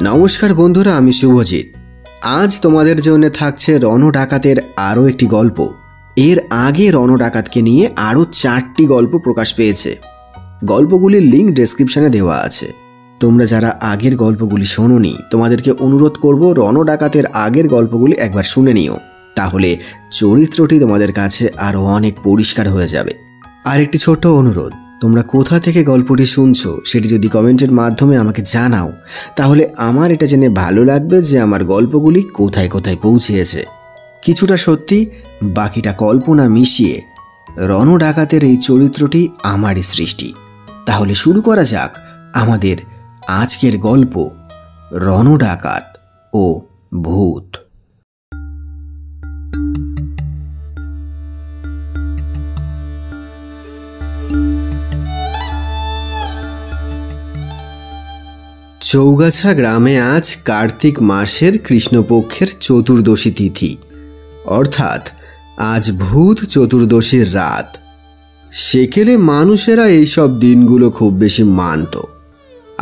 নমস্কার বন্ধুরা, আমি শুভজিৎ। আজ তোমাদের জন্য থাকছে রণ ডাকাতের আরও একটি গল্প। এর আগে রণ ডাকাতকে নিয়ে আরও 4টি গল্প প্রকাশ পেয়েছে। গল্পগুলির লিঙ্ক ডেসক্রিপশনে দেওয়া আছে। তোমরা যারা আগের গল্পগুলি শোনোনি, তোমাদেরকে অনুরোধ করব রণ ডাকাতের আগের গল্পগুলি একবার শুনে নিও, তাহলে চরিত্রটি তোমাদের কাছে আরও অনেক পরিষ্কার হয়ে যাবে। আর একটি ছোট্ট অনুরোধ, তোমরা কোথা থেকে গল্পটি শুনছো সেটি যদি কমেন্টের মাধ্যমে আমাকে জানাও, তাহলে আমার এটা জেনে ভালো লাগবে যে আমার গল্পগুলি কোথায় কোথায় পৌঁছেছে। কিছুটা সত্যি, বাকিটা কল্পনা মিশিয়ে রণ ডাকাতের এই চরিত্রটি আমারই সৃষ্টি। তাহলে শুরু করা যাক আমাদের আজকের গল্প, রণ ডাকাত ও ভূত। চৌগাছা গ্রামে আজ কার্তিক মাসের কৃষ্ণপক্ষের চতুর্দশী তিথি, অর্থাৎ আজ ভূত চতুর্দশীর রাত। সেকেলে মানুষেরা এইসব দিনগুলো খুব বেশি মানত।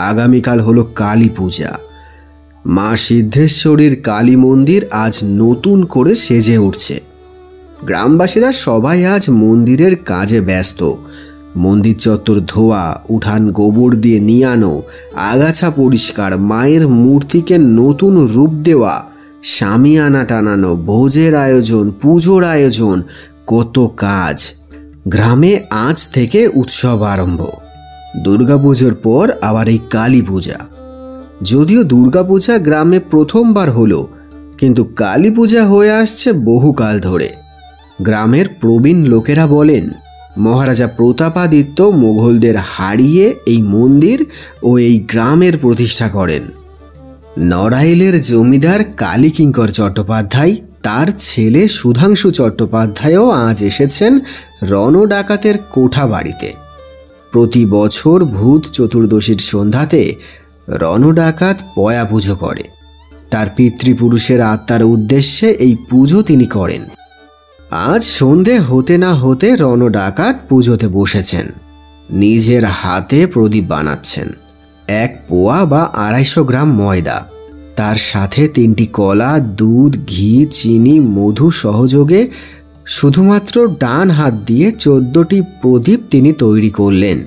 আগামীকাল হলো কালী পূজা। মা সিদ্ধেশ্বরীর কালী মন্দির আজ নতুন করে সেজে উঠছে। গ্রামবাসীরা সবাই আজ মন্দিরের কাজে ব্যস্ত। মন্দির চত্বর ধোয়া, উঠান গোবর দিয়ে নিয়ানো, আগাছা পরিষ্কার, মায়ের মূর্তিকে নতুন রূপ দেওয়া, শামিয়ানা টানানো, ভোজের আয়োজন, পুজোর আয়োজন, কত কাজ। গ্রামে আজ থেকে উৎসব আরম্ভ। দুর্গাপুজোর পর আবার এই কালী পূজা। যদিও দুর্গাপূজা গ্রামে প্রথমবার হলো, কিন্তু কালী পূজা হয়ে আসছে বহুকাল ধরে। গ্রামের প্রবীণ লোকেরা বলেন, মহারাজা প্রতাপাদিত্য মোগলদের হারিয়ে এই মন্দির ও এই গ্রামের প্রতিষ্ঠা করেন। নড়াইলের জমিদার কালীকিঙ্কর চট্টোপাধ্যায়, তার ছেলে সুধাংশু চট্টোপাধ্যায়ও আজ এসেছেন রণ ডাকাতের কোঠা বাড়িতে। প্রতি বছর ভূত চতুর্দশীর সন্ধ্যাতে রণ ডাকাত পয়া পুজো করে। তার পিতৃপুরুষের আত্মার উদ্দেশ্যে এই পুজো তিনি করেন। আজ সন্ধে হতে না হতে রণ ডাকাত পুজোতে বসেছেন। নিজের হাতে প্রদীপ বানাচ্ছেন। 1 পোয়া বা 250 গ্রাম ময়দা, তার সাথে 3টি কলা, দুধ, ঘি, চিনি, মধু সহযোগে শুধুমাত্র ডান হাত দিয়ে 14টি প্রদীপ তিনি তৈরি করলেন।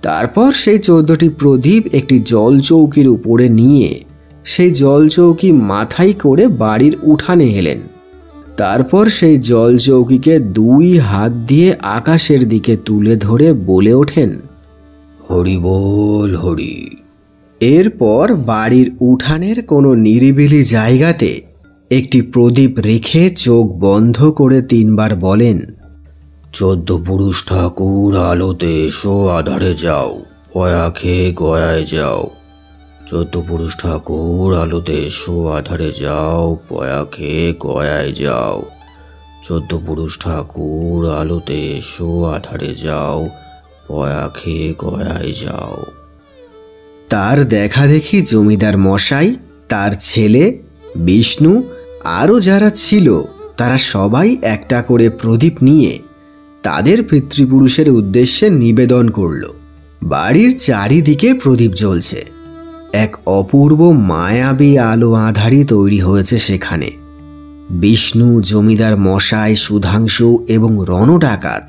তারপর সেই 14টি প্রদীপ একটি জলচৌকির উপরে নিয়ে সেই জলচৌকি মাথায় করে বাড়ির উঠানে এলেন। তারপর সেই জলচৌকিকে 2 হাত দিয়ে আকাশের দিকে তুলে ধরে বলে ওঠেন, হরি বল হরি। এরপর বাড়ির উঠানের কোনো নিরিবিলি জায়গাতে একটি প্রদীপ রেখে চোখ বন্ধ করে 3 বার বলেন, 14 পুরুষ ঠাকুর আলোতে এসো, আধারে যাও, পয়া খেয়ে গয়ায় যাও। 14 পুরুষ ঠাকুর আলোতে এসো, আধারে যাও, পয়া খেয়ে গয়ায় যাও। 14 পুরুষ ঠাকুর আলোতে এসো, আধারে যাও, পয়া খেয়ে গয়ায় যাও। তার দেখা দেখি জমিদার মশাই, তার ছেলে বিষ্ণু, আরও যারা ছিল তারা সবাই একটা করে প্রদীপ নিয়ে তাদের পিতৃপুরুষের উদ্দেশ্যে নিবেদন করল। বাড়ির চারিদিকে প্রদীপ জ্বলছে। এক অপূর্ব মায়াবী আলো আঁধারি তৈরি হয়েছে সেখানে। বিষ্ণু, জমিদার মশাই, সুধাংশু এবং রণ ডাকাত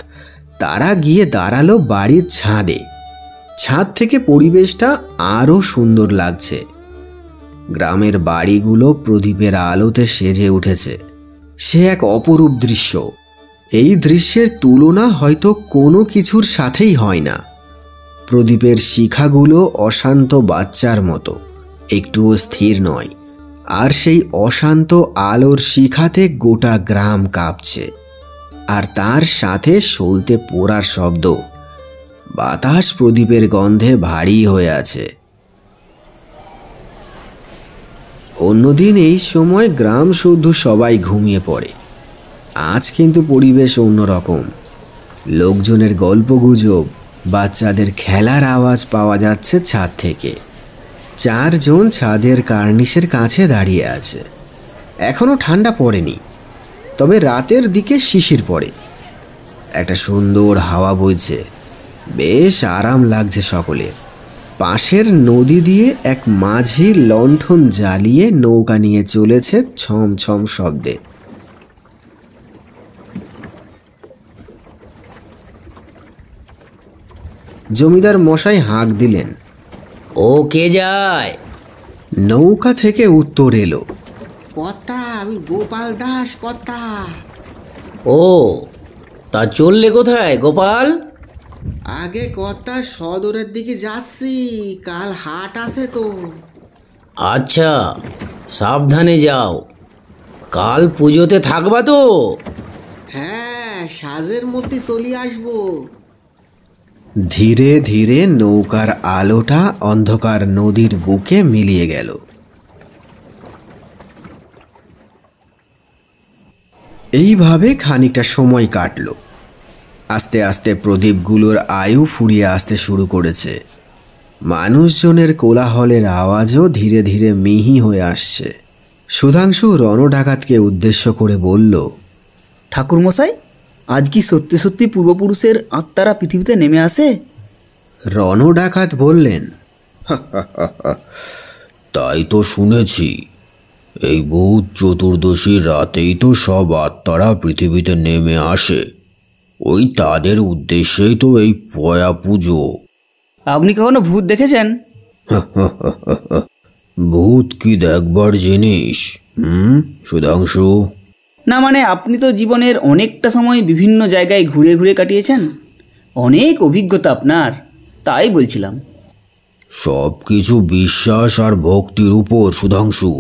তারা গিয়ে দাঁড়ালো বাড়ির ছাদে। ছাদ থেকে পরিবেশটা আরও সুন্দর লাগছে। গ্রামের বাড়িগুলো প্রদীপের আলোতে সেজে উঠেছে। সে এক অপরূপ দৃশ্য। এই দৃশ্যের তুলনা হয়তো কোনো কিছুর সাথেই হয় না। প্রদীপের শিখাগুলো অশান্ত বাচ্চার মতো, একটুও স্থির নয়। আর সেই অশান্ত আলোর শিখাতে গোটা গ্রাম কাঁপছে। আর তার সাথে সলতে পোড়ার শব্দ। বাতাস প্রদীপের গন্ধে ভারী হয়ে আছে। অন্যদিন এই সময় গ্রাম শুদ্ধ সবাই ঘুমিয়ে পড়ে। আজ কিন্তু পরিবেশ অন্যরকম। লোকজনের গল্পগুজব, বাচ্চাদের খেলার আওয়াজ পাওয়া যাচ্ছে ছাদ থেকে। 4 জন ছাদের কার্নিশের কাছে দাঁড়িয়ে আছে। এখনো ঠান্ডা পড়েনি, তবে রাতের দিকে শিশির পড়ে। একটা সুন্দর হাওয়া বইছে। বেশ আরাম লাগছে সকলের। পাশের নদী দিয়ে এক মাঝি লণ্ঠন জ্বালিয়ে নৌকা নিয়ে চলেছে ছম ছম শব্দে। জমিদার মশাই হাঁক দিলেন, ও কে যায়? নৌকা থেকে উত্তর এলো, কর্তা, আমি গোপাল দাস কর্তা। ও, তা চললে কোথায় গোপাল? আগে কর্তা, সদরের দিকে যাচ্ছি, কাল হাট আছে তো। আচ্ছা, সাবধানে যাও। কাল পুজোতে থাকবা তো? হ্যাঁ, সাজের মধ্যে চলে আসবো। ধীরে ধীরে নৌকার আলোটা অন্ধকার নদীর বুকে মিলিয়ে গেল। এইভাবে খানিকটা সময় কাটল। আস্তে আস্তে প্রদীপগুলোর আয়ু ফুরিয়ে আসতে শুরু করেছে। মানুষজনের কোলাহলের আওয়াজও ধীরে ধীরে মিহি হয়ে আসছে। সুধাংশু রণডাকাতকে উদ্দেশ্য করে বলল, ঠাকুরমশাই, আজ কি সত্যি সত্যি পূর্বপুরুষের আত্মারা পৃথিবীতে নেমে আসে? রণডাকাত বললেন, তাই তো শুনেছি। এই ভূত চতুর্দশীর রাতেই তো সব আত্মারা পৃথিবীতে নেমে আসে। ওই তাদের উদ্দেশ্যেই তো এই পয়া পুজো। আপনি কখনো ভূত দেখেছেন? ভূত কি দেখবার জিনিস? সুধাংশু? না, মানে আপনি তো জীবনের অনেকটা সময় বিভিন্ন জায়গায় ঘুরে ঘুরে কাটিয়েছেন, অনেক অভিজ্ঞতা আপনার, তাই বলছিলাম। সব কিছু বিশ্বাস আর ভক্তির উপর সুধাংশু।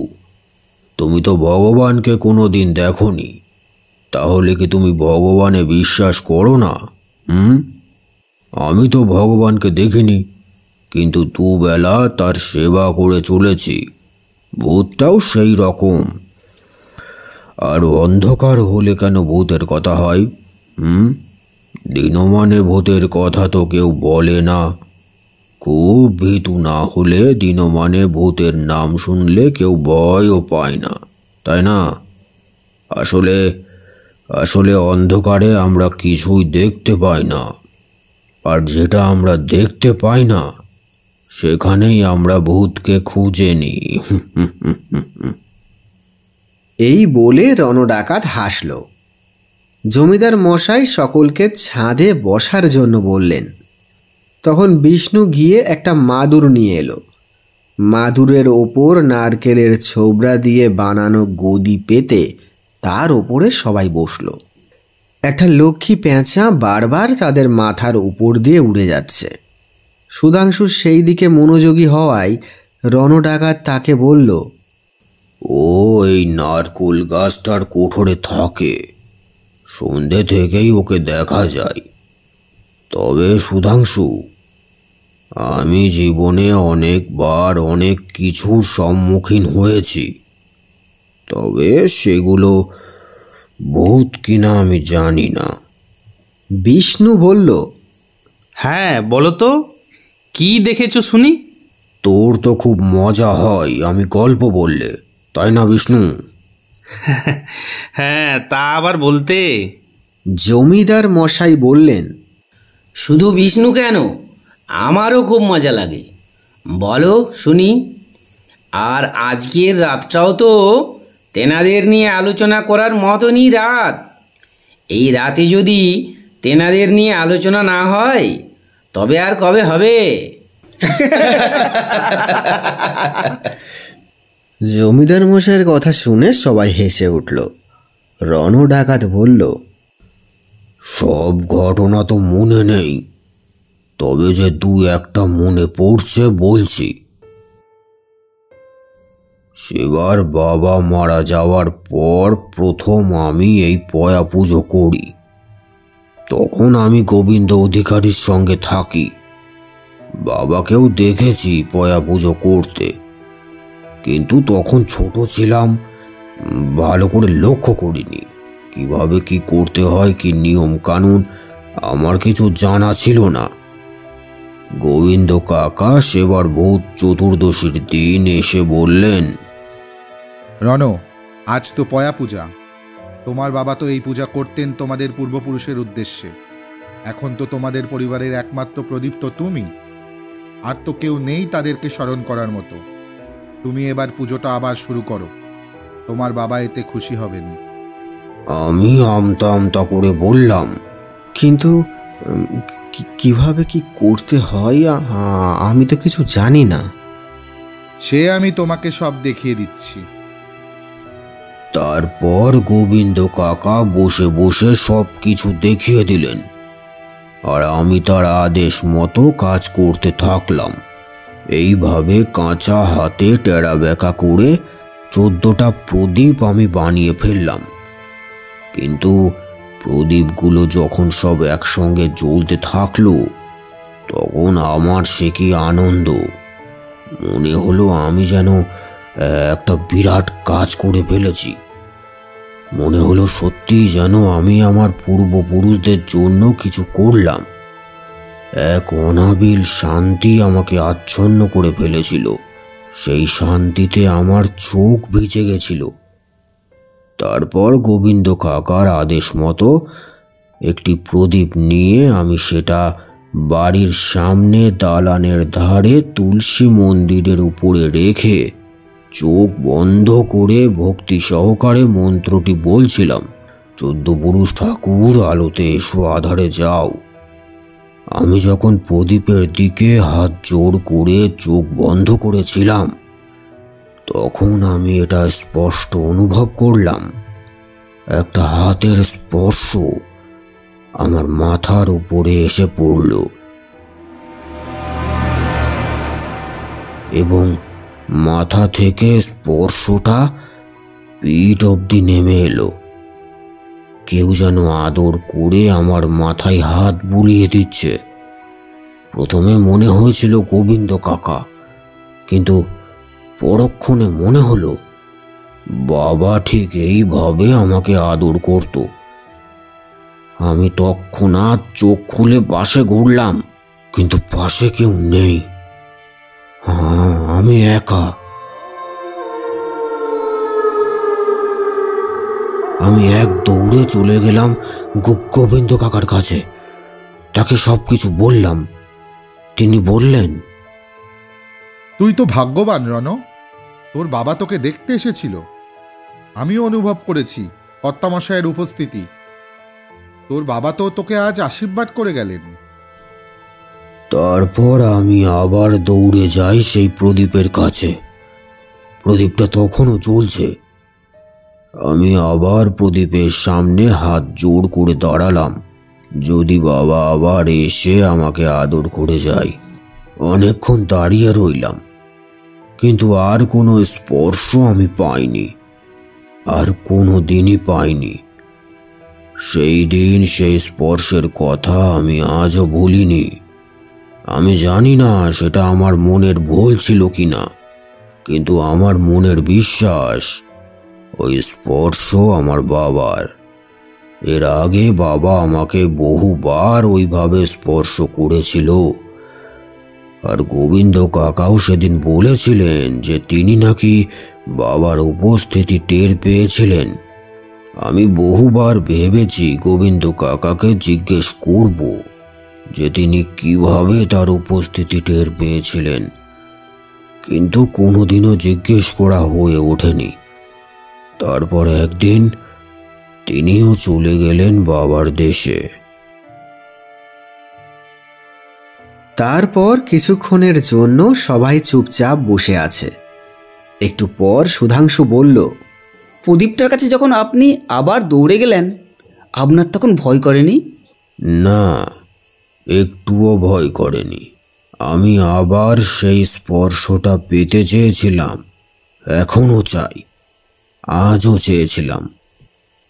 তুমি তো ভগবানকে কোনো দিন দেখোনি, তাহলে কি তুমি ভগবানে বিশ্বাস করো না? আমি তো ভগবানকে দেখিনি, কিন্তু দুবেলা তার সেবা করে চলেছি। ভূতটাও সেই রকম। আর অন্ধকার হলে কেন ভূতের কথা হয়? দিনমানে ভূতের কথা তো কেউ বলে না। খুব ভীতু না হলে দিনমানে ভূতের নাম শুনলে কেউ ভয়ও পায় না, তাই না? আসলে আসলে অন্ধকারে আমরা কিছুই দেখতে পাই না, আর যেটা আমরা দেখতে পাই না সেখানেই আমরা ভূতকে খুঁজে নিই। এই বলে রণডাকাত হাসল। জমিদার মশাই সকলকে ছাদে বসার জন্য বললেন। তখন বিষ্ণু গিয়ে একটা মাদুর নিয়ে এলো। মাদুরের ওপর নারকেলের ছোবড়া দিয়ে বানানো গদি পেতে তার ওপরে সবাই বসল। একটা লক্ষ্মী পেঁচা বারবার তাদের মাথার উপর দিয়ে উড়ে যাচ্ছে। সুধাংশু সেই দিকে মনোযোগী হওয়ায় রণডাকাত তাকে বলল, ও এই নারকুল গাছটার কোঠরে থাকে। সন্ধে থেকেই ওকে দেখা যায়। তবে সুধাংশু, আমি জীবনে অনেকবার অনেক কিছুর সম্মুখীন হয়েছি, তবে সেগুলো ভূত কিনা আমি জানি না। বিষ্ণু বলল, হ্যাঁ বলো তো, কি দেখেছো শুনি? তোর তো খুব মজা হয় আমি গল্প বললে, তাই না বিষ্ণু? হ্যাঁ, তা আবার বলতে। জমিদার মশাই বললেন, শুধু বিষ্ণু কেন, আমারও খুব মজা লাগে, বলো শুনি। আর আজকের রাতটাও তো তেনাদের নিয়ে আলোচনা করার মতনই রাত। এই রাতে যদি তেনাদের নিয়ে আলোচনা না হয় তবে আর কবে হবে? জমিদার মশাইয়ের কথা শুনে সবাই হেসে উঠল। রণডাকাত বলল, সব ঘটনা তো মনে নেই, তবে যে দু একটা মনে পড়ছে বলছি। সেবার বাবা মারা যাওয়ার পর প্রথম আমি এই পয়া পুজো করি। তখন আমি গোবিন্দ অধিকারীর সঙ্গে থাকি। বাবাকেও দেখেছি পয়া পুজো করতে, কিন্তু তখন ছোট ছিলাম, ভালো করে লক্ষ্য করিনি। কিভাবে কি করতে হয়, কি নিয়ম কানুন আমার কিছু জানা ছিল না। গোবিন্দ কাকা সেবার ভূত চতুর্দশীর দিন এসে বললেন, রণ, আজ তো পয়া পূজা। তোমার বাবা তো এই পূজা করতেন তোমাদের পূর্বপুরুষের উদ্দেশ্যে। এখন তো তোমাদের পরিবারের একমাত্র প্রদীপ তো তুমি। আর তো কেউ নেই তাদেরকে স্মরণ করার মতো। তুমি এবার পুজোটা আবার শুরু করো, তোমার বাবা এতে খুশি হবেন। আমি আমতা আমতা করে বললাম, কিন্তু কিভাবে কি করতে হয় আমি তো কিছু জানি না। সে আমি তোমাকে সব দেখিয়ে দিচ্ছি। তারপর গোবিন্দ কাকা বসে বসে সব কিছু দেখিয়ে দিলেন, আর আমি তার আদেশ মতো কাজ করতে থাকলাম। এইভাবে কাঁচা হাতে টেরা বেঁকা করে 14টা প্রদীপ আমি বানিয়ে ফেললাম। কিন্তু প্রদীপগুলো যখন সব একসঙ্গে জ্বলতে থাকলো, তখন আমার সে কি আনন্দ! মনে হলো আমি যেন একটা বিরাট কাজ করে ফেলেছি। মনে হলো সত্যি যেন আমি আমার পূর্বপুরুষদের জন্য কিছু করলাম। এক অনাবিল শান্তি আমাকে আচ্ছন্ন করে ফেলেছিল। সেই শান্তিতে আমার চোখ ভিজে গেছিল। তারপর গোবিন্দ কাকার আদেশ মতো একটি প্রদীপ নিয়ে আমি সেটা বাড়ির সামনে দালানের ধারে তুলসী মন্দিরের উপরে রেখে চোখ বন্ধ করে ভক্তি সহকারে মন্ত্রটি বলছিলাম, 14 পুরুষ ঠাকুর আলোতে এসো, আধারে যাও। আমি যখন প্রদীপের দিকে হাত জোড় করে চোখ বন্ধ করেছিলাম, তখন আমি এটা স্পষ্ট অনুভব করলাম। একটা হাতের স্পর্শ আমার মাথার উপরে এসে পড়ল এবং মাথা থেকে স্পর্শটা পিঠ অবধি নেমে এলো। কেউ যেন আদর করে আমার মাথায় হাত বুলিয়ে দিচ্ছে। প্রথমে মনে হয়েছিল গোবিন্দ কাকা, কিন্তু পরক্ষণে মনে হলো বাবা ঠিক এইভাবে আমাকে আদর করত। আমি তৎক্ষণাৎ চোখ খুলে পাশে ঘুরলাম, কিন্তু পাশে কেউ নেই। আমি একা। আমি এক দৌড়ে চলে গেলাম গোবিন্দ কাকার কাছে। তাকে সবকিছু বললাম। তিনি বললেন, তুই তো ভাগ্যবান রণ, তোর বাবা তোকে দেখতে এসেছিল। আমিও অনুভব করেছি কর্তামশায়ের উপস্থিতি। তোর বাবা তো তোকে আজ আশীর্বাদ করে গেলেন। তারপর আমি আবার দৌড়ে যাই সেই প্রদীপের কাছে। প্রদীপটা তখনও জ্বলছে। আমি আবার প্রদীপের সামনে হাত জোড় করে দাঁড়ালাম, যদি বাবা আবার এসে আমাকে আদর করে যায়। অনেকক্ষণ দাঁড়িয়ে রইলাম, কিন্তু আর কোনো স্পর্শ আমি পাইনি, আর কোনো দিনই পাইনি। সেই দিন সেই স্পর্শের কথা আমি আজও ভুলিনি। আমি জানি না সেটা আমার মনের ভুল ছিল কিনা, কিন্তু আমার মনের বিশ্বাস ওই স্পর্শ আমার বাবার। এর আগে বাবা আমাকে বহুবার ওইভাবে স্পর্শ করেছিল, আর গোবিন্দ কাকাও সেদিন বলেছিলেন যে তিনি নাকি বাবার উপস্থিতি টের পেয়েছিলেন। আমি বহুবার ভেবেছি গোবিন্দ কাকাকে জিজ্ঞেস করব যে তিনি কিভাবে তার উপস্থিতি টের পেয়েছিলেন, কিন্তু কোনোদিনও জিজ্ঞেস করা হয়ে ওঠেনি। তারপর একদিন তিনিও চলে গেলেন বাবার দেশে। তারপর কিছুক্ষণের জন্য সবাই চুপচাপ বসে আছে। একটু পর সুধাংশু বলল, প্রদীপটার কাছে যখন আপনি আবার দৌড়ে গেলেন, আপনার তখন ভয় করেনি? না, একটুও ভয় করেনি। আমি আবার সেই স্পর্শটা পেতে চেয়েছিলাম, এখনো চাই, আজও চেয়েছিলাম।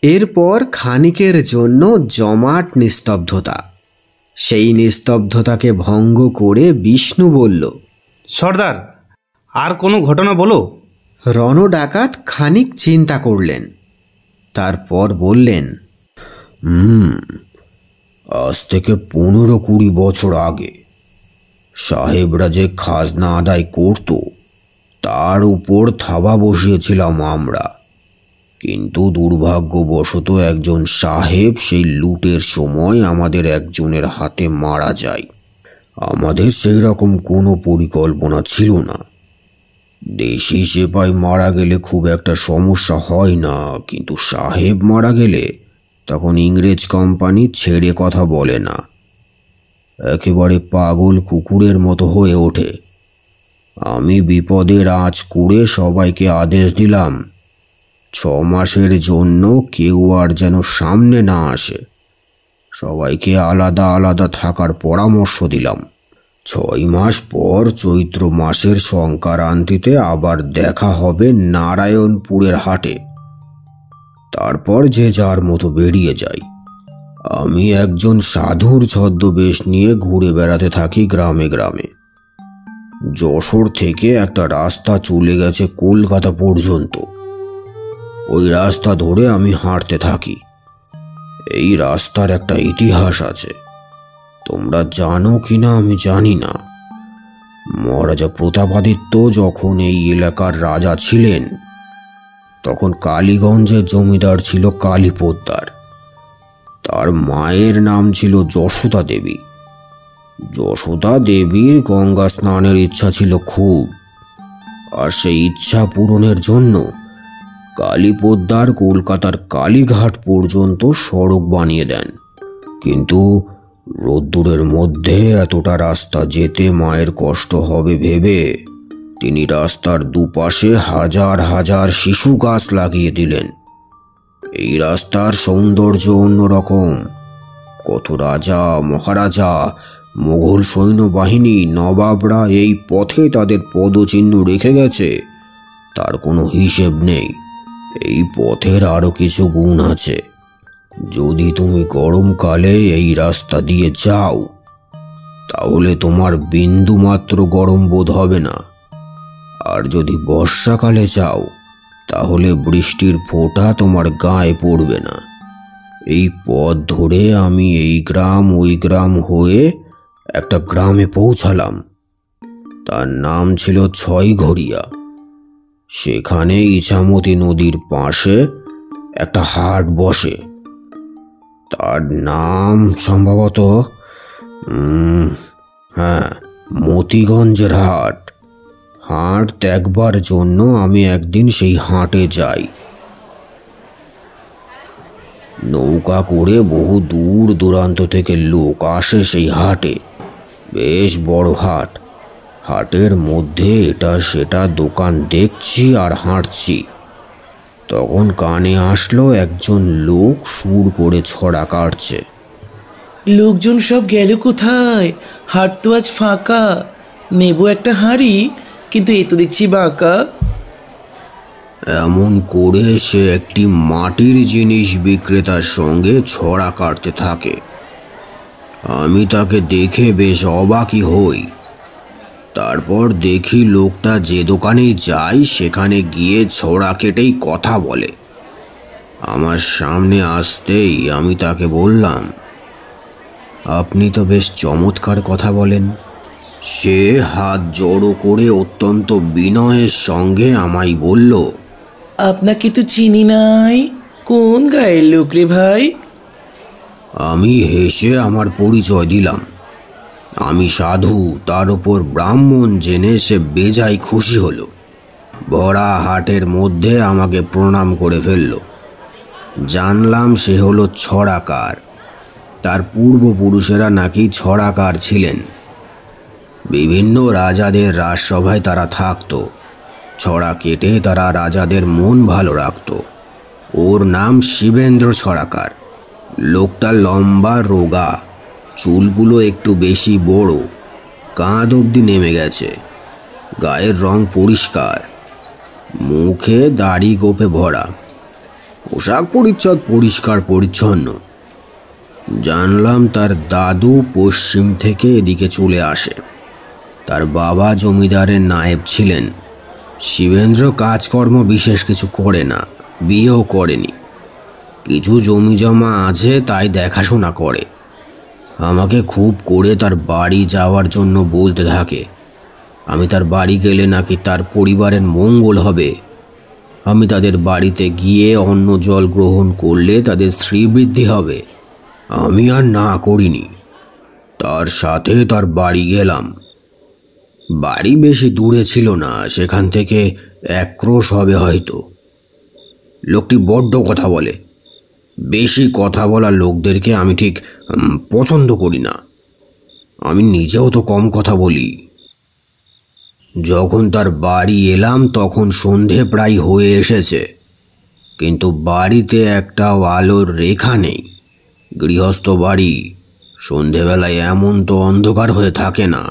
এরপর খানিকের জন্য জমাট নিস্তব্ধতা। সেই নিস্তব্ধতাকে ভঙ্গ করে বিষ্ণু বলল, সর্দার, আর কোনো ঘটনা বলো। রণ ডাকাত খানিক চিন্তা করলেন, তারপর বললেন, আজ থেকে 15-20 বছর আগে সাহেবরা যে খাজনা আদায় করত, তার উপর থাবা বসিয়েছিলাম আমরা। কিন্তু দুর্ভাগ্যবশত একজন সাহেব সেই লুটের সময় আমাদের একজনের হাতে মারা যায়, আমাদের সেই রকম কোনো পরিকল্পনা ছিল না। দেশি সেপাই মারা গেলে খুব একটা সমস্যা হয় না, কিন্তু সাহেব মারা গেলে তখন ইংরেজ কোম্পানি ছেড়ে কথা বলে না, একেবারে পাগল কুকুরের মতো হয়ে ওঠে। আমি বিপদের আঁচ করে সবাইকে আদেশ দিলাম 6 মাসের জন্য কেউ আর যেন সামনে না আসে। সবাইকে আলাদা আলাদা থাকার পরামর্শ দিলাম। 6 মাস পর চৈত্র মাসের সংক্রান্তিতে আবার দেখা হবে নারায়ণপুরের হাটে। তারপর যে যার মতো বেরিয়ে যাই। আমি একজন সাধুর ছদ্মবেশ নিয়ে ঘুরে বেড়াতে থাকি গ্রামে গ্রামে। যশোর থেকে একটা রাস্তা চলে গেছে কলকাতা পর্যন্ত। ওই রাস্তা ধরে আমি হাঁটতে থাকি। এই রাস্তার একটা ইতিহাস আছে, তোমরা জানো কিনা আমি জানি না। মহারাজা প্রতাপাদিত্য যখন এই এলাকার রাজা ছিলেন, তখন কালীগঞ্জের জমিদার ছিল কালী পোদ্দার। তার মায়ের নাম ছিল যশোদা দেবী। যশোদা দেবীর গঙ্গা স্নানের ইচ্ছা ছিল খুব, আর সেই ইচ্ছা পূরণের জন্য কালী পোদ্দার কলকাতার কালীঘাট পর্যন্ত সড়ক বানিয়ে দেন। কিন্তু রোদ্দুরের মধ্যে এতটা রাস্তা যেতে মায়ের কষ্ট হবে ভেবে তিনি রাস্তার দুপাশে হাজার হাজার শিশু গাছ লাগিয়ে দিলেন। এই রাস্তার সৌন্দর্য অন্যরকম। কত রাজা মহারাজা, মোগল সৈন্যবাহিনী, নবাবরা এই পথে তাদের পদচিহ্ন রেখে গেছে, তার কোনো হিসেব নেই। এই পথের আরো কিছু গুণ আছে। যদি তুমি গরমকালে এই রাস্তা দিয়ে যাও, তাহলে তোমার বিন্দু মাত্র গরম বোধ হবে না। আর যদি বর্ষাকালে যাও, তাহলে বৃষ্টির ফোঁটা তোমার গায়ে পড়বে না। এই পথ ধরে আমি এই গ্রাম ওই গ্রাম হয়ে একটা গ্রামে পৌঁছালাম। তার নাম ছিল ছয়ঘরিয়া। সেখানে ইছামতি নদীর পাশে একটা হাট বসে। তার নাম সম্ভবত মতিগঞ্জের হাট। হাট দেখবার জন্য আমি একদিন সেই হাটে যাই। নৌকা করে বহু দূর দূরান্ত থেকে লোক আসে সেই হাটে। বেশ বড় হাট। হাটের মধ্যে এটা সেটা দোকান দেখছি আর হাঁটছি। তখন কানে আসলো একজন লোক সুর করে ছড়া কাটছে। লোকজন সব গেল কোথায়? হাট তো আজ ফাঁকা। নেবো একটা হাঁড়ি, কিন্তু এ তো দেখছি বাঁকা। এমন করে সে একটি মাটির জিনিস বিক্রেতার সঙ্গে ছড়া কাটতে থাকে। আমি তাকে দেখে বেশ অবাকই হই। তারপর দেখি লোকটা যে দোকানেই যায় সেখানে গিয়ে ছড়া কেটেই কথা বলে। আমার সামনে আসতেই আমি তাকে বললাম, আপনি তো বেশ চমৎকার কথা বলেন। সে হাত জড়ো করে অত্যন্ত বিনয়ের সঙ্গে আমায় বলল, আপনাকে তো চিনি নাই। কোন গায়ের লোক রে ভাই? আমি হেসে আমার পরিচয় দিলাম। আমি সাধু, তার উপর ব্রাহ্মণ জেনে সে বেজায় খুশি হলো। ভরা হাটের মধ্যে আমাকে প্রণাম করে ফেলল। জানলাম সে হলো ছড়াকার। তার পূর্বপুরুষেরা নাকি ছড়াকার ছিলেন। বিভিন্ন রাজাদের রাজসভায় তারা থাকত। ছড়া কেটে তারা রাজাদের মন ভালো রাখত। ওর নাম শিবেন্দ্র ছড়াকার। লোকটা লম্বা, রোগা, চুলগুলো একটু বেশি বড়, কাঁধ অবধি নেমে গেছে। গায়ের রং পরিষ্কার, মুখে দাড়ি গোপে ভরা, পোশাক পরিচ্ছদ পরিষ্কার পরিচ্ছন্ন। জানলাম তার দাদু পশ্চিম থেকে এদিকে চলে আসে। তার বাবা জমিদারের নায়েব ছিলেন। শিবেন্দ্র কাজকর্ম বিশেষ কিছু করে না, বিয়েও করেনি। কিছু জমি জমা আছে, তাই দেখাশোনা করে। আমাকে খুব করে তার বাড়ি যাওয়ার জন্য বলতে থাকে। আমি তার বাড়ি গেলে নাকি তার পরিবারের মঙ্গল হবে। আমি তাদের বাড়িতে গিয়ে অন্ন জল গ্রহণ করলে তাদের শ্রীবৃদ্ধি হবে। আমি আর না করিনি। তার সাথে তার বাড়ি গেলাম। বাড়ি বেশি দূরে ছিল না, সেখান থেকে 1 ক্রোশ হবে হয়তো। লোকটি বড্ড কথা বলে। বেশি কথা বলা লোকদেরকে আমি ঠিক পছন্দ করি না। আমি নিজেও তো কম কথা বলি। যখন তার বাড়ি এলাম তখন সন্ধে প্রায় হয়ে এসেছে, কিন্তু বাড়িতে একটাও আলোর রেখা নেই। গৃহস্থ বাড়ি, সন্ধেবেলায় এমন তো অন্ধকার হয়ে থাকে না।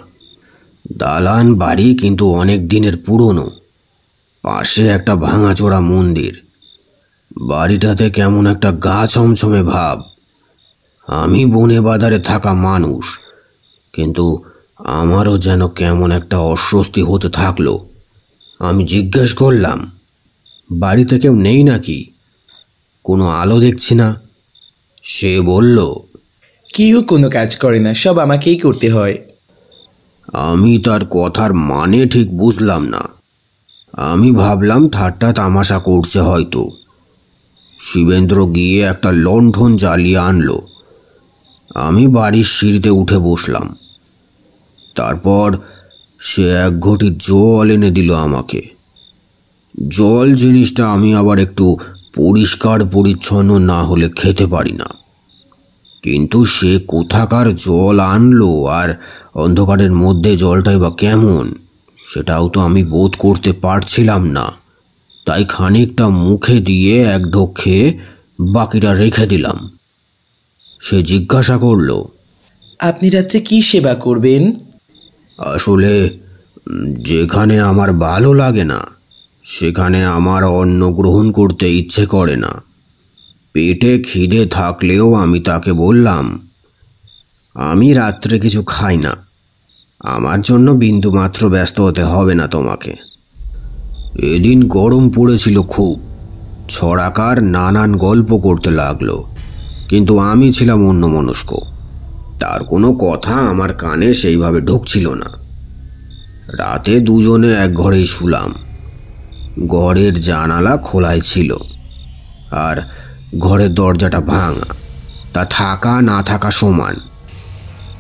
দালান বাড়ি, কিন্তু অনেক দিনের পুরনো। পাশে একটা ভাঙাচোরা মন্দির। বাড়িটাতে কেমন একটা গা ছমছমে ভাব। আমি বনে বাজারে থাকা মানুষ, কিন্তু আমারও যেন কেমন একটা অস্বস্তি হতে থাকলো। আমি জিজ্ঞেস করলাম, বাড়িতে কেউ নেই নাকি? কোনো আলো দেখছি না। সে বলল, কেউ কোনো কাজ করে না, সব আমাকেই করতে হয়। আমি তার কথার মানে ঠিক বুঝলাম না। আমি ভাবলাম ঠাট্টা তামাশা করছে হয়তো। শিবেন্দ্র গিয়ে একটা লণ্ঠন জ্বালিয়ে আনলো। আমি বাড়ির সিঁড়িতে উঠে বসলাম। তারপর সে 1 ঘটি জল এনে দিল আমাকে। জল জিনিসটা আমি আবার একটু পরিষ্কার পরিচ্ছন্ন না হলে খেতে পারি না। কিন্তু সে কোথাকার জল আনলো, আর অন্ধকারের মধ্যে জলটাই বা কেমন, সেটাও তো আমি বোধ করতে পারছিলাম না। তাই খানিকটা মুখে দিয়ে 1 ঢোক খেয়ে বাকিটা রেখে দিলাম। সে জিজ্ঞাসা করল, আপনি রাত্রে কি সেবা করবেন? আসলে যেখানে আমার ভালো লাগে না সেখানে আমার অন্ন গ্রহণ করতে ইচ্ছে করে না। পেটে খিদে থাকলেও আমি তাকে বললাম, আমি রাত্রে কিছু খাই না, আমার জন্য বিন্দুমাত্র ব্যস্ত হতে হবে না তোমাকে। এদিন গরম পড়েছিল খুব। ছড়াকার নানান গল্প করতে লাগলো, কিন্তু আমি ছিলাম অন্যমনস্ক। তার কোনো কথা আমার কানে সেইভাবে ঢুকছিল না। রাতে দুজনে 1 ঘরেই শুলাম। ঘরের জানালা খোলাই ছিল, আর ঘরের দরজাটা ভাঙা। তা থাকা না থাকা সমান।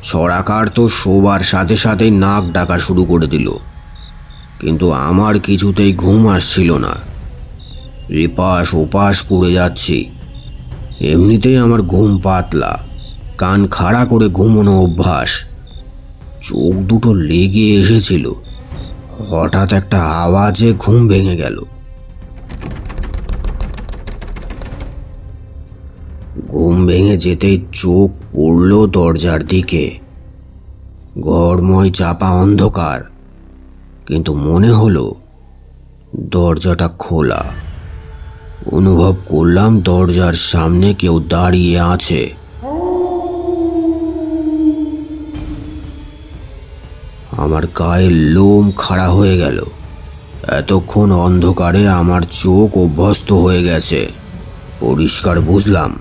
ছড়াকার তো শোবার সাথে সাথেই নাক ডাকা শুরু করে দিল, কিন্তু আমার কিছুতেই ঘুম আসছিল না। এপাশ ওপাশ করে যাচ্ছি। এমনিতেই আমার ঘুম পাতলা, কান খাড়া করে ঘুমোনো অভ্যাস। চোখ দুটো লেগে এসেছিল। হঠাৎ একটা আওয়াজে ঘুম ভেঙে গেল। ঘুম ভেঙে যেতেই চোখ পড়ল দরজার দিকে। ঘরময় চাপা অন্ধকার, কিন্তু মনে হলো দরজাটা খোলা। অনুভব করলাম দরজার সামনে কেউ দাঁড়িয়ে আছে। আমার গায়ের লোম খাড়া হয়ে গেল। এতক্ষণ অন্ধকারে আমার চোখ অভ্যস্ত হয়ে গেছে। পরিষ্কার বুঝলাম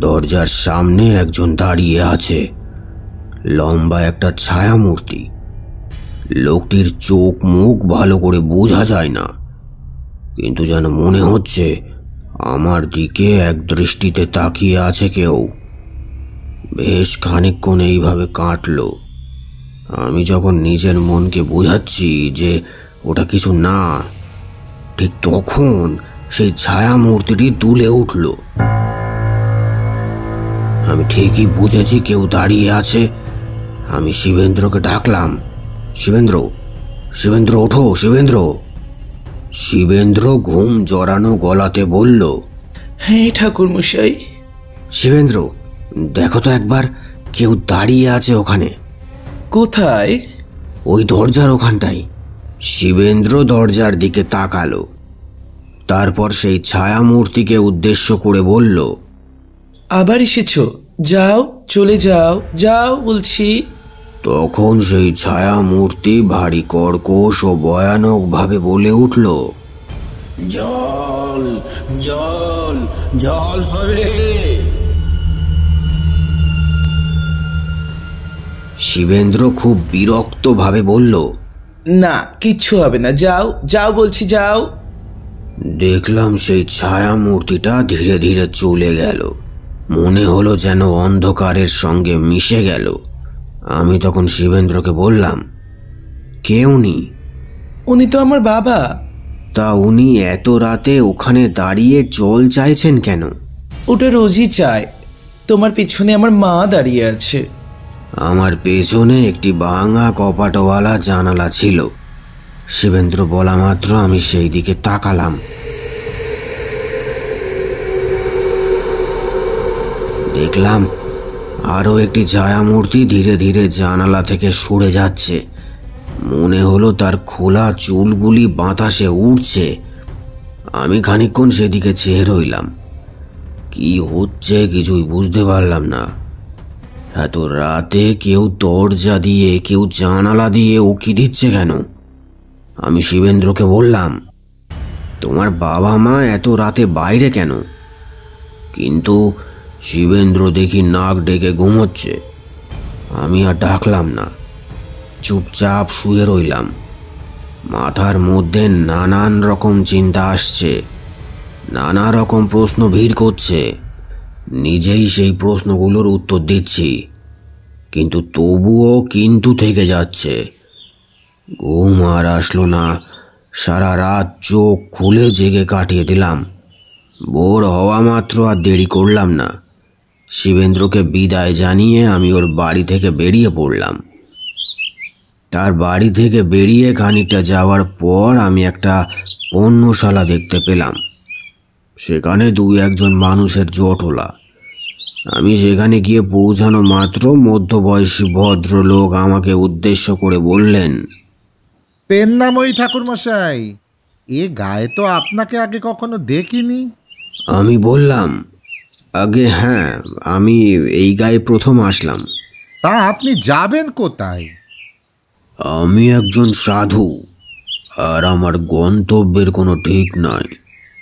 দরজার সামনে একজন দাঁড়িয়ে আছে, লম্বা একটা ছায়ামূর্তি। লোকটির চোখ মুখ ভালো করে বোঝা যায় না, কিন্তু যেন মনে হচ্ছে আমার দিকে এক দৃষ্টিতে তাকিয়ে আছে কেউ। বেশ খানিকক্ষণ এইভাবে কাটলো। আমি যখন নিজের মনকে বোঝাচ্ছি যে ওটা কিছু না, ঠিক তখন সেই ছায়ামূর্তিটি দুলে উঠল। আমি ঠিকই বুঝেছি কেউ দাঁড়িয়ে আছে। আমি শিবেন্দ্রকে ডাকলাম, শিবেন্দ্র, শিবেন্দ্র ওঠো, শিবেন্দ্র। শিবেন্দ্র ঘুম জড়ানো গলাতে বলল, হ্যাঁ ঠাকুরমশাই। শিবেন্দ্র, দেখো তো একবার, কেউ দাঁড়িয়ে আছে ওখানে। কোথায়? ওই দরজার ওখানটায়। শিবেন্দ্র দরজার দিকে তাকালো। তারপর সেই ছায়ামূর্তিকে উদ্দেশ্য করে বলল, আবার এসেছো? যাও, চলে যাও, যাও বলছি। তখন সেই ছায়ামূর্তি ভারী কর্কশ ও ভয়ানক ভাবে বলে উঠল, জল জল জল হবে। শিবেন্দ্র খুব বিরক্ত ভাবে বলল, না, কিচ্ছু হবে না, যাও, যাও বলছি, যাও। দেখলাম সেই ছায়ামূর্তিটা ধীরে ধীরে চলে গেল। মনে হলো যেন অন্ধকারের সঙ্গে মিশে গেল। আমি তখন শিবেন্দ্রকে বললাম, কে উনি? উনি তো আমার বাবা। তা উনি এত রাতে ওখানে দাঁড়িয়ে জল চাইছেন কেন? ওটা রোজই চায়। তোমার পিছনে আমার মা দাঁড়িয়ে আছে। আমার পেছনে একটি ভাঙা কপাটওয়ালা জানালা ছিল। শিবেন্দ্র বলা মাত্র আমি সেই দিকে তাকালাম। দেখলাম আরও একটি ছায়ামূর্তি ধীরে ধীরে জানালা থেকে সরে যাচ্ছে। মনে হলো তার খোলা চুলগুলি বাতাসে উড়ছে। আমি খানিকক্ষণ সেদিকে চেয়ে রইলাম। কি হচ্ছে কিছুই বুঝতে পারলাম না। এত রাতে কেউ দরজা দিয়ে, কেউ জানালা দিয়ে উকি দিচ্ছে কেন? আমি শিবেন্দ্রকে বললাম, তোমার বাবা মা এত রাতে বাইরে কেন? কিন্তু শিবেন্দ্র দেখি নাক ডেকে ঘুমোচ্ছে। আমি আর ডাকলাম না, চুপচাপ শুয়ে রইলাম। মাথার মধ্যে নানান রকম চিন্তা আসছে, নানা রকম প্রশ্ন ভিড় করছে। নিজেই সেই প্রশ্নগুলোর উত্তর দিচ্ছি, কিন্তু তবুও কিন্তু থেকে যাচ্ছে। ঘুম আর আসলো না। সারা রাত চোখ খুলে জেগে কাটিয়ে দিলাম। ভোর হওয়া মাত্র আর দেরি করলাম না। শিবেন্দ্রকে বিদায় জানিয়ে আমি ওর বাড়ি থেকে বেরিয়ে পড়লাম। তার বাড়ি থেকে বেরিয়ে খানিকটা যাওয়ার পর আমি একটা পণ্যশালা দেখতে পেলাম। সেখানে 2-1 মানুষের জটলা। আমি সেখানে গিয়ে পৌঁছানো মাত্র মধ্যবয়সী ভদ্রলোক আমাকে উদ্দেশ্য করে বললেন, পেন্নাময়ী ঠাকুরমশাই, এ গায়ে তো আপনাকে আগে কখনো দেখিনি। আমি বললাম, আগে হ্যাঁ, আমি এই গায়ে প্রথম আসলাম। তা আপনি যাবেন কোথায়? আমি একজন সাধু, আর আমার গন্তব্যের কোনো ঠিক নাই।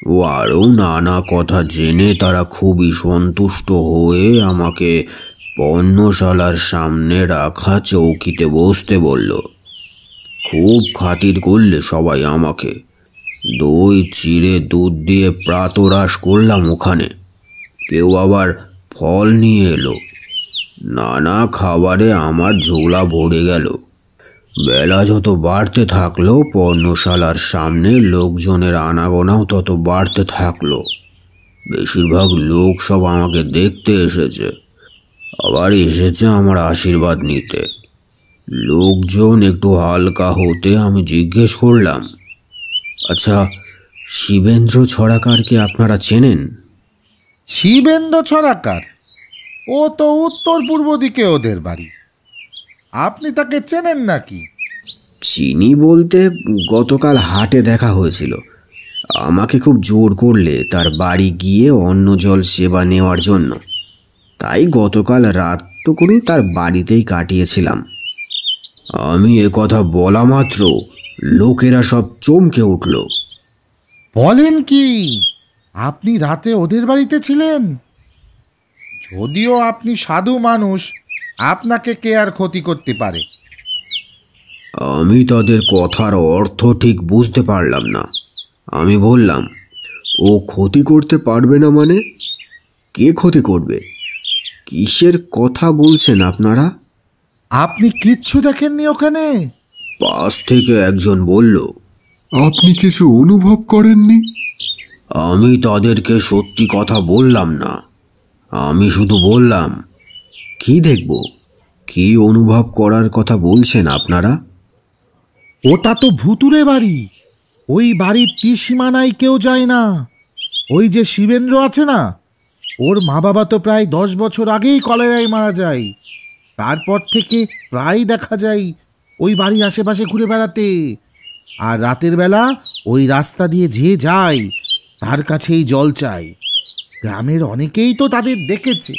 ও আরও নানা কথা জেনে তারা খুবই সন্তুষ্ট হয়ে আমাকে পণ্যশালার সামনে রাখা চৌকিতে বসতে বলল। খুব খাতির করলে সবাই আমাকে। দই চিড়ে দুধ দিয়ে প্রাতরাশ করলাম ওখানে। কেউ আবার ফল নিয়ে এলো। নানা খাবারে আমার ঝোলা ভরে গেল। বেলা যত বাড়তে থাকলো, পণ্যশালার সামনে লোকজনের আনাগোনাও তত বাড়তে থাকলো। বেশিরভাগ লোক সব আমাকে দেখতে এসেছে, আবার এসেছে আমার আশীর্বাদ নিতে। লোকজন একটু হালকা হতে আমি জিজ্ঞেস করলাম, আচ্ছা, শিবেন্দ্র ছড়াকারকে আপনারা চেনেন? শিবেন্দ্র ছড়াকার? ও তো উত্তর পূর্ব দিকে ওদের বাড়ি। আপনি তাকে চেনেন নাকি? চিনি বলতে গতকাল হাটে দেখা হয়েছিল। আমাকে খুব জোর করলে তার বাড়ি গিয়ে অন্ন জল সেবা নেওয়ার জন্য। তাই গতকাল রাতটুকুনি তার বাড়িতেই কাটিয়েছিলাম। আমি কথা বলা মাত্র লোকেরা সব চমকে উঠল। বলেন কি, আপনি রাতে ওদের বাড়িতে ছিলেন? যদিও আপনি সাধু মানুষ, আপনাকে কে আর ক্ষতি করতে পারে? আমি তাদের কথার অর্থ ঠিক বুঝতে পারলাম না। আমি বললাম, ও ক্ষতি করতে পারবে না মানে? কে ক্ষতি করবে? কিসের কথা বলছেন আপনারা? আপনি কিচ্ছু দেখেননি ওখানে? পাশ থেকে একজন বলল, আপনি কিছু অনুভব করেননি? আমি তাদেরকে সত্যি কথা বললাম না। আমি শুধু বললাম, কি দেখব? কি অনুভব করার কথা বলছেন আপনারা? ওটা তো ভুতুরে বাড়ি। ওই বাড়ির ত্রিসীমানায় কেউ যায় না। ওই যে শিবেন্দ্র আছে না, ওর মা বাবা তো প্রায় 10 বছর আগেই কলেরায় মারা যায়। তারপর থেকে প্রায় দেখা যায় ওই বাড়ির আশেপাশে ঘুরে বেড়াতে। আর রাতের বেলা ওই রাস্তা দিয়ে যে যায় তার কাছেই জল চায়। গ্রামের অনেকেই তো তাদের দেখেছে।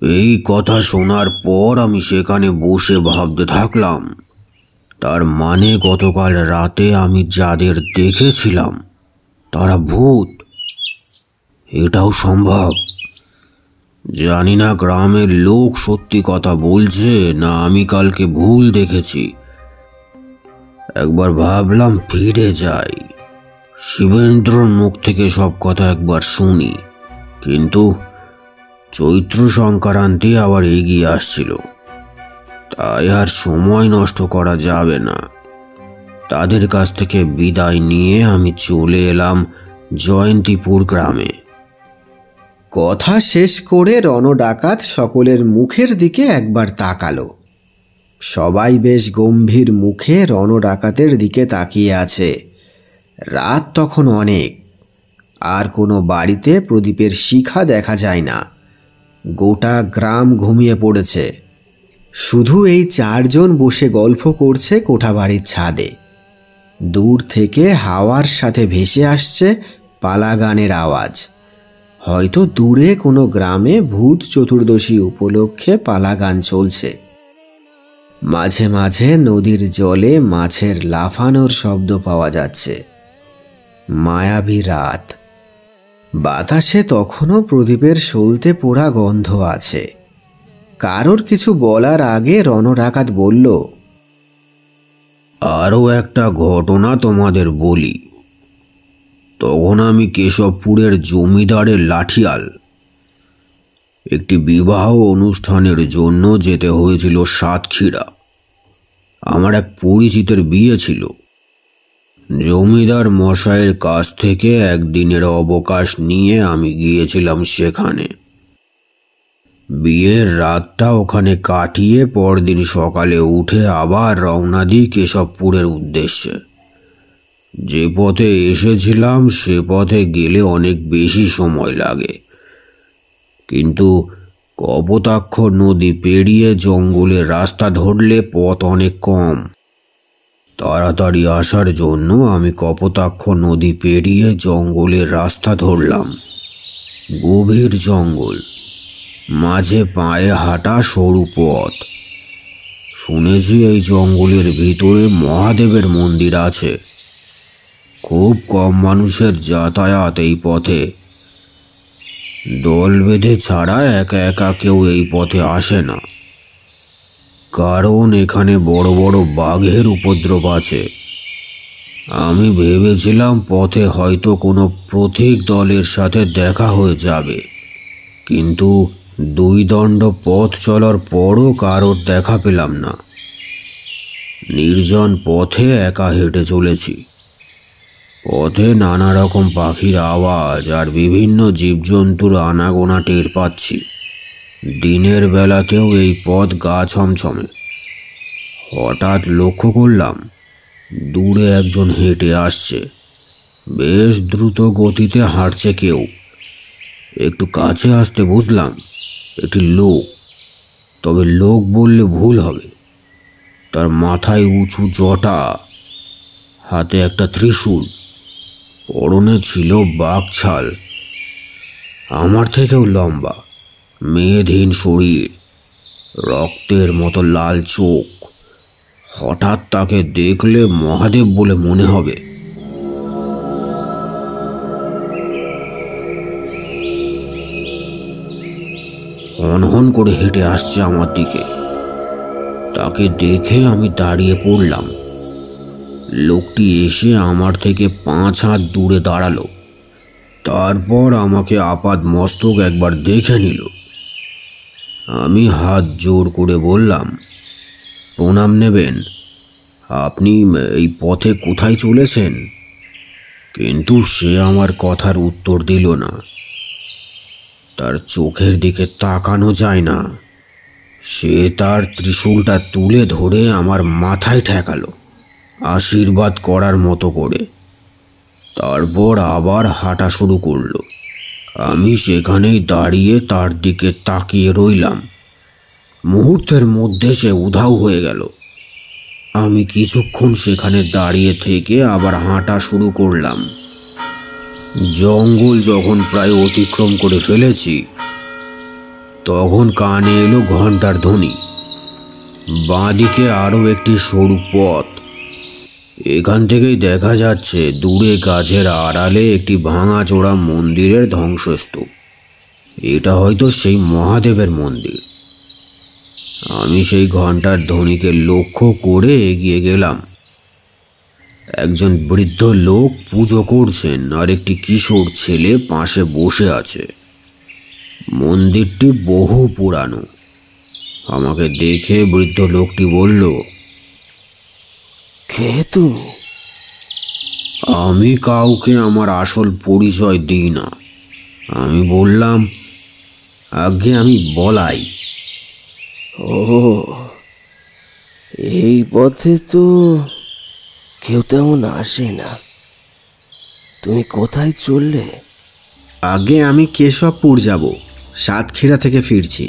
এই কথা শোনার পর আমি সেখানে বসে ভাবতে থাকলাম। তার মানে গতকাল রাতে আমি যাদের দেখেছিলাম তারা ভূত? এটাও সম্ভব। জানি না গ্রামের লোক সত্যি কথা বলছে না আমি কালকে ভুল দেখেছি। একবার ভাবলাম ফিরে যাই, শিবেন্দ্রর মুখ থেকে সব কথা একবার শুনি। কিন্তু চৈত্র সংক্রান্তি আবার এগিয়ে আসছিল। তাই আর সময় নষ্ট করা যাবে না। তাদের কাছ থেকে বিদায় নিয়ে আমি চলে এলাম জয়ন্তীপুর গ্রামে। কথা শেষ করে রণডাকাত সকলের মুখের দিকে একবার তাকালো। সবাই বেশ গম্ভীর মুখে রণডাকাতের দিকে তাকিয়ে আছে। রাত তখন অনেক, আর কোনো বাড়িতে প্রদীপের শিখা দেখা যায় না। গোটা গ্রাম ঘুমিয়ে পড়েছে। শুধু এই 4 জন বসে গল্প করছে কোঠাবাড়ির ছাদে। দূর থেকে হাওয়ার সাথে ভেসে আসছে পালাগানের আওয়াজ। হয়তো দূরে কোনো গ্রামে ভূত চতুর্দশী উপলক্ষে পালাগান চলছে। মাঝে মাঝে নদীর জলে মাছের লাফানোর শব্দ পাওয়া যাচ্ছে। মায়াবী রাত। বাতাসে তখনও প্রদীপের সলতে পোড়া গন্ধ আছে। কারোর কিছু বলার আগে রণডাকাত বলল, আরও একটা ঘটনা তোমাদের বলি। তখন আমি কেশবপুরের জমিদারের লাঠিয়াল। একটি বিবাহ অনুষ্ঠানের জন্য যেতে হয়েছিল সাতক্ষীরা। আমার এক পরিচিতের বিয়ে ছিল। জমিদার মশাইয়ের কাছ থেকে একদিনের অবকাশ নিয়ে আমি গিয়েছিলাম সেখানে। বিয়ের রাতটা ওখানে কাটিয়ে পরদিন সকালে উঠে আবার রওনা দিই কেশবপুরের উদ্দেশ্যে। যে পথে এসেছিলাম সে পথে গেলে অনেক বেশি সময় লাগে, কিন্তু কপোতাক্ষ নদী পেরিয়ে জঙ্গলের রাস্তা ধরলে পথ অনেক কম। তাড়াতাড়ি আসার জন্য আমি কপোতাক্ষ নদী পেরিয়ে জঙ্গলের রাস্তা ধরলাম। গভীর জঙ্গল, মাঝে পায়ে হাঁটা সরু পথ। শুনেছি এই জঙ্গলের ভিতরে মহাদেবের মন্দির আছে। খুব কম মানুষের যাতায়াত এই পথে। দল বেঁধে ছাড়া একা একা কেউ এই পথে আসে না, কারণ এখানে বড় বড় বাঘের উপদ্রব আছে। আমি ভেবেছিলাম পথে হয়তো কোনো পথিক দলের সাথে দেখা হয়ে যাবে, কিন্তু 2 দণ্ড পথ চলার পরও কারোর দেখা পেলাম না। নির্জন পথে একা হেঁটে চলেছি। পথে নানা রকম পাখির আওয়াজ আর বিভিন্ন জীবজন্তুর আনাগোনা টের পাচ্ছি। দিনের বেলাতেও এই পথ গা ছমছমে। হঠাৎ লক্ষ্য করলাম দূরে একজন হেঁটে আসছে। বেশ দ্রুত গতিতে হাঁটছে কেউ। একটু কাছে আসতে বুঝলাম একটি লোক, তবে লোক বললে ভুল হবে। তার মাথায় উঁচু জটা, হাতে একটা ত্রিশূল, পরনে ছিল বাঘছাল। আমার থেকেও লম্বা, মেদহীন শরীর, রক্তের মতো লাল চোখ। হঠাৎ তাকে দেখলে মহাদেব বলে মনে হবে। হনহন করে হেঁটে আসছে আমার দিকে। তাকে দেখে আমি দাঁড়িয়ে পড়লাম। লোকটি এসে আমার থেকে 5 হাত দূরে দাঁড়ালো। তারপর আমাকে আপাদ মস্তক একবার দেখে নিল। আমি হাত জোর করে বললাম, প্রণাম নেবেন, আপনি এই পথে কোথায় চলেছেন? কিন্তু সে আমার কথার উত্তর দিল না। তার চোখের দিকে তাকানো যায় না। সে তার ত্রিশূলটা তুলে ধরে আমার মাথায় ঠেকালো, আশীর্বাদ করার মতো করে। তারপর আবার হাঁটা শুরু করলো। আমি সেখানেই দাঁড়িয়ে তার দিকে তাকিয়ে রইলাম। মুহূর্তের মধ্যে সে উধাও হয়ে গেল। আমি কিছুক্ষণ সেখানে দাঁড়িয়ে থেকে আবার হাঁটা শুরু করলাম। জঙ্গল যখন প্রায় অতিক্রম করে ফেলেছি, তখন কানে এলো ঘণ্টার ধ্বনি। বাঁদিকে আরও একটি সরু পথ। এখান থেকেই দেখা যাচ্ছে দূরে গাছের আড়ালে একটি ভাঙাচোরা মন্দিরের ধ্বংসস্তূপ। এটা হয়তো সেই মহাদেবের মন্দির। আমি সেই ঘণ্টার ধ্বনিকে লক্ষ্য করে এগিয়ে গেলাম। একজন বৃদ্ধ লোক পুজো করছেন আর একটি কিশোর ছেলে পাশে বসে আছে। মন্দিরটি বহু পুরানো, আমাকে দেখে বৃদ্ধ লোকটি বলল, কে তুমি? আমি কাউকে আমার আসল পরিচয় দিই না। আমি বললাম, আগে আমি বলাই। ও, এই পথে তো কেউ তেমন আসে না। তুমি কোথায় চললে? আগে আমি কেশবপুর যাব, সাতক্ষীরা থেকে ফিরছি।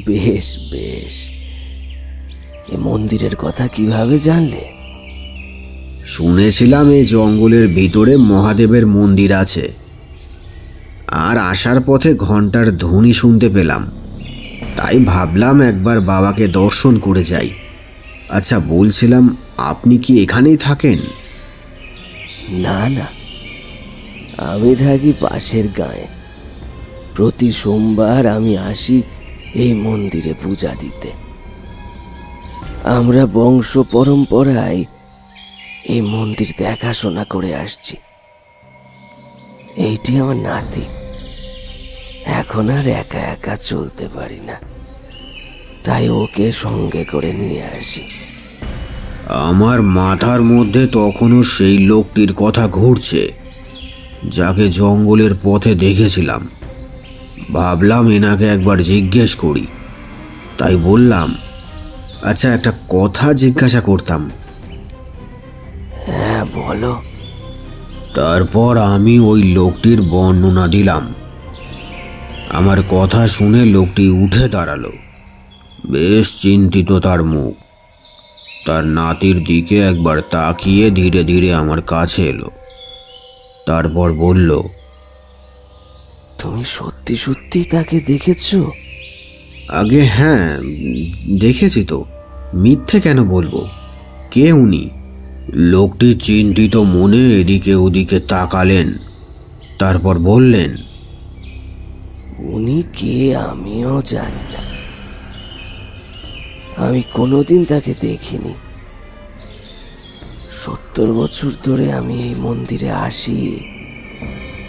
বেশ বেশ, এ মন্দিরের কথা কিভাবে জানলে? শুনেছিলাম এই জঙ্গলের ভিতরে মহাদেবের মন্দির আছে, আর আসার পথে ঘন্টার ধ্বনি শুনতে পেলাম, তাই ভাবলাম একবার বাবাকে দর্শন করে যাই। আচ্ছা, বলছিলাম আপনি কি এখানেই থাকেন? না না, আমি থাকি পাশের গাঁয়ে। প্রতি সোমবার আমি আসি এই মন্দিরে পূজা দিতে। আমরা বংশ পরম্পরায় এই মন্দির দেখাশোনা করে আসছি। এইটি আমার নাতি। এখন আর একা একা চলতে পারি না, তাই ওকে সঙ্গে করে নিয়ে আসি। আমার মাথার মধ্যে তখনও সেই লোকটির কথা ঘুরছে, যাকে জঙ্গলের পথে দেখেছিলাম। ভাবলাম এনাকে একবার জিজ্ঞেস করি, তাই বললাম, আচ্ছা, একটা কথা জিজ্ঞাসা করতাম। হ্যাঁ, বলো। তারপর আমি ওই লোকটির বর্ণনা দিলাম। আমার কথা শুনে লোকটি উঠে দাঁড়ালো। বেশ চিন্তিত তার মুখ। তার নাতির দিকে একবার তাকিয়ে ধীরে ধীরে আমার কাছে এলো। তারপর বলল, তুমি সত্যি সত্যি তাকে দেখেছো? আগে হ্যাঁ, দেখেছি তো, মিথ্যে কেন বলবো। কে উনি? লোকটি চিন্তিত মনে এদিকে ওদিকে তাকালেন। তারপর বললেন, উনি কে আমিও জানি না। আমি কোনোদিন তাকে দেখিনি। 70 বছর ধরে আমি এই মন্দিরে আসি,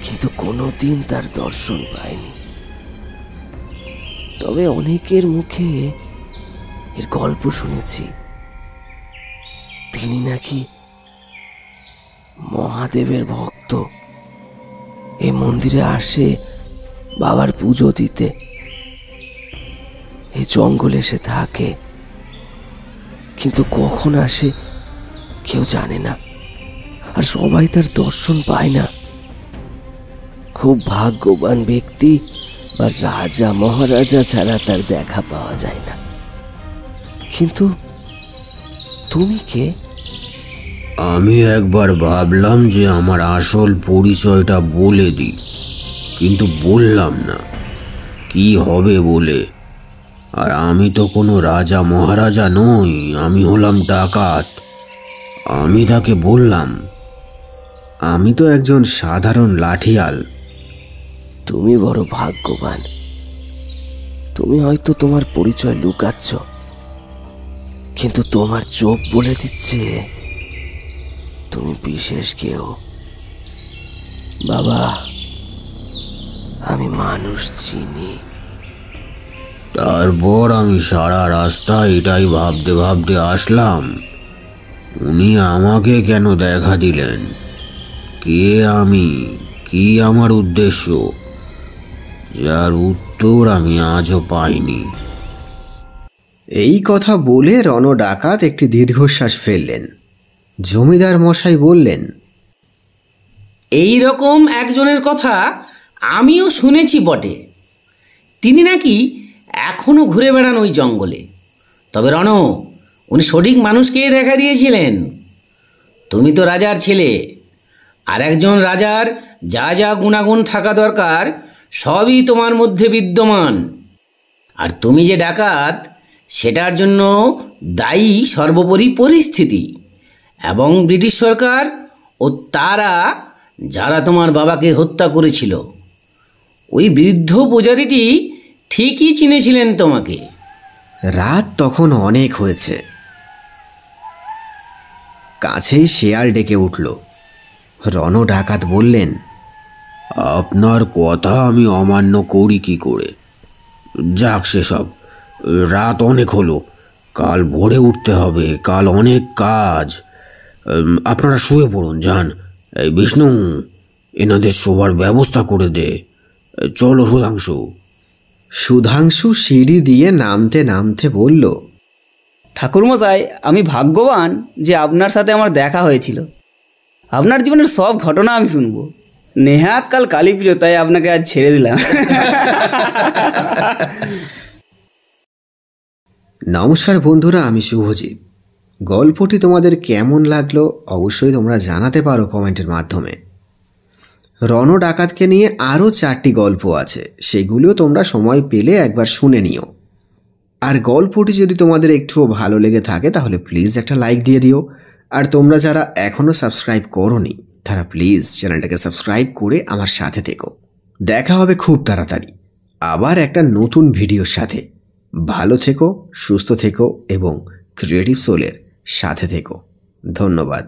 কিন্তু কোনোদিন তার দর্শন পাইনি। তবে অনেকের মুখে এর গল্প শুনেছি। তিনি নাকি মহাদেবের ভক্ত। এই মন্দিরে আসে বাবার পুজো দিতে। এই জঙ্গলে সে থাকে, কিন্তু কখন আসে কেউ জানে না, আর সবাই তার দর্শন পায় না। খুব ভাগ্যবান ব্যক্তি বা রাজা মহারাজা ছাড়া তার দেখা পাওয়া যায় না। কিন্তু তুমি কে? আমি একবার ভাবলাম যে আমার আসল পরিচয়টা বলে দিই, কিন্তু বললাম না, কি হবে বলে। আর আমি তো কোনো রাজা মহারাজা নই, আমি হলাম ডাকাত। আমি তাকে বললাম, আমি তো একজন সাধারণ লাঠিয়াল। তুমি বড় ভাগ্যবান। তুমি হয়তো তোমার পরিচয় লুকাচ্ছ, কিন্তু তোমার চোখ বলে দিচ্ছে তুমি বিশেষ কেউ। বাবা, আমি মানুষ চিনি। তারপর আমি সারা রাস্তা এটাই ভাবতে ভাবতে আসলাম, উনি আমাকে কেন দেখা দিলেন? কে আমি? কি আমার উদ্দেশ্য? যার উত্তর আমি আজও পাইনি। এই কথা বলে রণ ডাকাত একটি দীর্ঘশ্বাস ফেললেন। জমিদার মশাই বললেন, এই রকম একজনের কথা আমিও শুনেছি বটে। তিনি নাকি এখনো ঘুরে বেড়ান ওই জঙ্গলে। তবে রণ, উনি সঠিক মানুষকে দেখা দিয়েছিলেন। তুমি তো রাজার ছেলে, আর একজন রাজার যা যা গুণাগুণ থাকা দরকার সবই তোমার মধ্যে বিদ্যমান। আর তুমি যে ডাকাত, সেটার জন্য দায়ী সর্বোপরি পরিস্থিতি এবং ব্রিটিশ সরকার ও তারা, যারা তোমার বাবাকে হত্যা করেছিল। ওই বৃদ্ধ পূজারীটি ঠিকই চিনেছিলেন তোমাকে। রাত তখন অনেক হয়েছে। কাছেই শেয়াল ডেকে উঠল। রণ ডাকাত বললেন, আপনার কথা আমি অমান্য করি কি করে? যাক সেসব, রাত অনেক হলো, কাল ভোরে উঠতে হবে, কাল অনেক কাজ। আপনারা শুয়ে পড়ুন, যান। এই বিষ্ণু, এনাদের শোবার ব্যবস্থা করে দে। চলো সুধাংশু। সুধাংশু সিঁড়ি দিয়ে নামতে নামতে বলল, ঠাকুরমশাই, আমি ভাগ্যবান যে আপনার সাথে আমার দেখা হয়েছিল। আপনার জীবনের সব ঘটনা আমি শুনবো। নেহাত কাল কালী পুজো, তাই আপনাকে আজ ছেড়ে দিলাম। নমস্কার বন্ধুরা, আমি শুভজিৎ। গল্পটি তোমাদের কেমন লাগলো অবশ্যই তোমরা জানাতে পারো কমেন্টের মাধ্যমে। রণ ডাকাতকে নিয়ে আরও 4টি গল্প আছে, সেগুলো তোমরা সময় পেলে একবার শুনে নিও। আর গল্পটি যদি তোমাদের একটুও ভালো লেগে থাকে তাহলে প্লিজ একটা লাইক দিয়ে দিও। আর তোমরা যারা এখনও সাবস্ক্রাইব করোনি তারা প্লিজ চ্যানেলটাকে সাবস্ক্রাইব করে আমার সাথে থেকো। দেখা হবে খুব তাড়াতাড়ি আবার একটা নতুন ভিডিওর সাথে। ভালো থেকো, সুস্থ থেকো এবং ক্রিয়েটিভ সোলের সাথে থেকো। ধন্যবাদ।